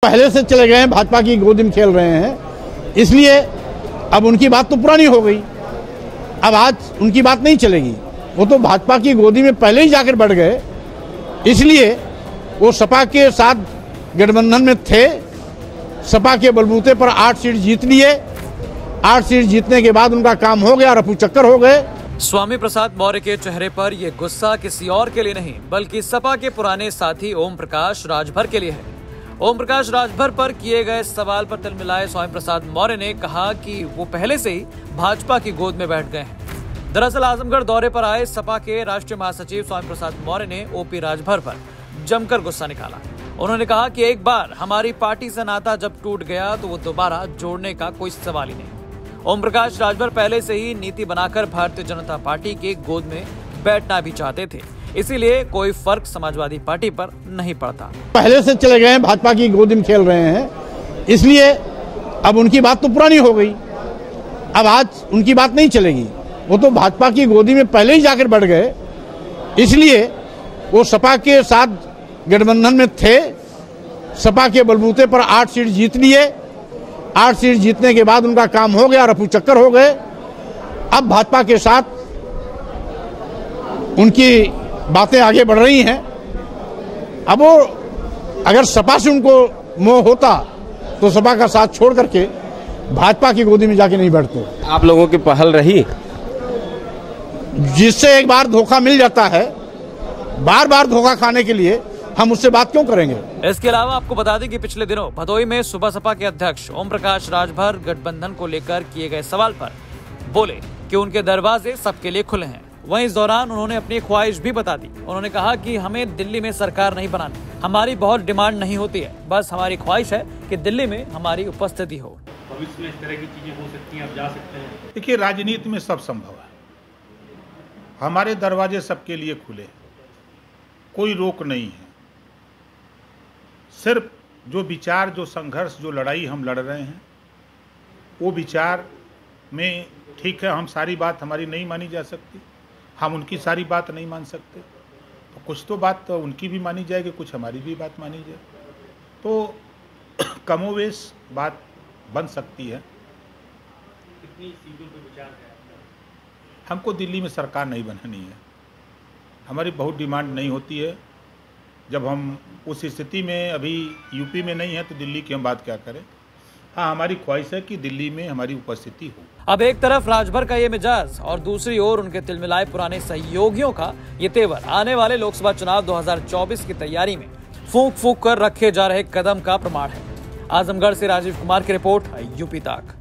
पहले से चले गए हैं, भाजपा की गोदी में खेल रहे हैं, इसलिए अब उनकी बात तो पुरानी हो गई। अब आज उनकी बात नहीं चलेगी। वो तो भाजपा की गोदी में पहले ही जाकर बैठ गए, इसलिए वो सपा के साथ गठबंधन में थे। सपा के बलबूते पर 8 सीट जीत लिए। 8 सीट जीतने के बाद उनका काम हो गया, रफू चक्कर हो गए। स्वामी प्रसाद मौर्य के चेहरे पर यह गुस्सा किसी और के लिए नहीं, बल्कि सपा के पुराने साथी ओम प्रकाश राजभर के लिए है। ओम प्रकाश राजभर पर किए गए सवाल पर तिलमिलाए स्वामी प्रसाद मौर्य ने कहा कि वो पहले से ही भाजपा की गोद में बैठ गए हैं। दरअसल आजमगढ़ दौरे पर आए सपा के राष्ट्रीय महासचिव स्वामी प्रसाद मौर्य ने ओपी राजभर पर जमकर गुस्सा निकाला। उन्होंने कहा कि एक बार हमारी पार्टी से नाता जब टूट गया तो वो दोबारा जोड़ने का कोई सवाल ही नहीं। ओम प्रकाश राजभर पहले से ही नीति बनाकर भारतीय जनता पार्टी के गोद में बैठना भी चाहते थे, इसीलिए कोई फर्क समाजवादी पार्टी पर नहीं पड़ता। पहले से चले गए हैं, भाजपा की गोदी में खेल रहे हैं, इसलिए अब उनकी बात तो पुरानी हो गई। अब आज उनकी बात नहीं चलेगी। वो तो भाजपा की गोदी में पहले ही जाकर बैठ गए, इसलिए वो सपा के साथ गठबंधन में थे। सपा के बलबूते पर 8 सीट जीत लिए। 8 सीट जीतने के बाद उनका काम हो गया, रफू चक्कर हो गए। अब भाजपा के साथ उनकी बातें आगे बढ़ रही हैं। अब वो अगर सपा से उनको मोह होता तो सपा का साथ छोड़ करके भाजपा की गोदी में जाके नहीं बैठते। आप लोगों की पहल रही, जिससे एक बार धोखा मिल जाता है, बार बार धोखा खाने के लिए हम उससे बात क्यों करेंगे। इसके अलावा आपको बता दें कि पिछले दिनों भदोई में सुबह सपा के अध्यक्ष ओम प्रकाश राजभर गठबंधन को लेकर किए गए सवाल पर बोले कि उनके दरवाजे सबके लिए खुले हैं। वहीं इस दौरान उन्होंने अपनी ख्वाहिश भी बता दी। उन्होंने कहा कि हमें दिल्ली में सरकार नहीं बनानी, हमारी बहुत डिमांड नहीं होती है, बस हमारी ख्वाहिश है कि दिल्ली में हमारी उपस्थिति हो। भविष्य में इस तरह की चीजें हो सकती हैं, आप जा सकते हैं। देखिए, राजनीति में सब संभव है। हमारे दरवाजे सबके लिए खुले, कोई रोक नहीं है। सिर्फ जो विचार, जो संघर्ष, जो लड़ाई हम लड़ रहे हैं, वो विचार में ठीक है, हम सारी बात हमारी नहीं मानी जा सकती, हम उनकी सारी बात नहीं मान सकते, तो कुछ तो बात तो उनकी भी मानी जाएगी, कुछ हमारी भी बात मानी जाए, तो कमोवेश बात बन सकती है। कितनी सीटों पर विचार है? हमको दिल्ली में सरकार नहीं बनानी है, हमारी बहुत डिमांड नहीं होती है। जब हम उस स्थिति में अभी यूपी में नहीं है तो दिल्ली की हम बात क्या करें। हाँ, हमारी ख्वाहिश है कि दिल्ली में हमारी उपस्थिति हो। अब एक तरफ राजभर का ये मिजाज और दूसरी ओर उनके तिलमिलाए पुराने सहयोगियों का ये तेवर आने वाले लोकसभा चुनाव 2024 की तैयारी में फूंक फूंक कर रखे जा रहे कदम का प्रमाण है। आजमगढ़ से राजीव कुमार की रिपोर्ट, यूपी तक।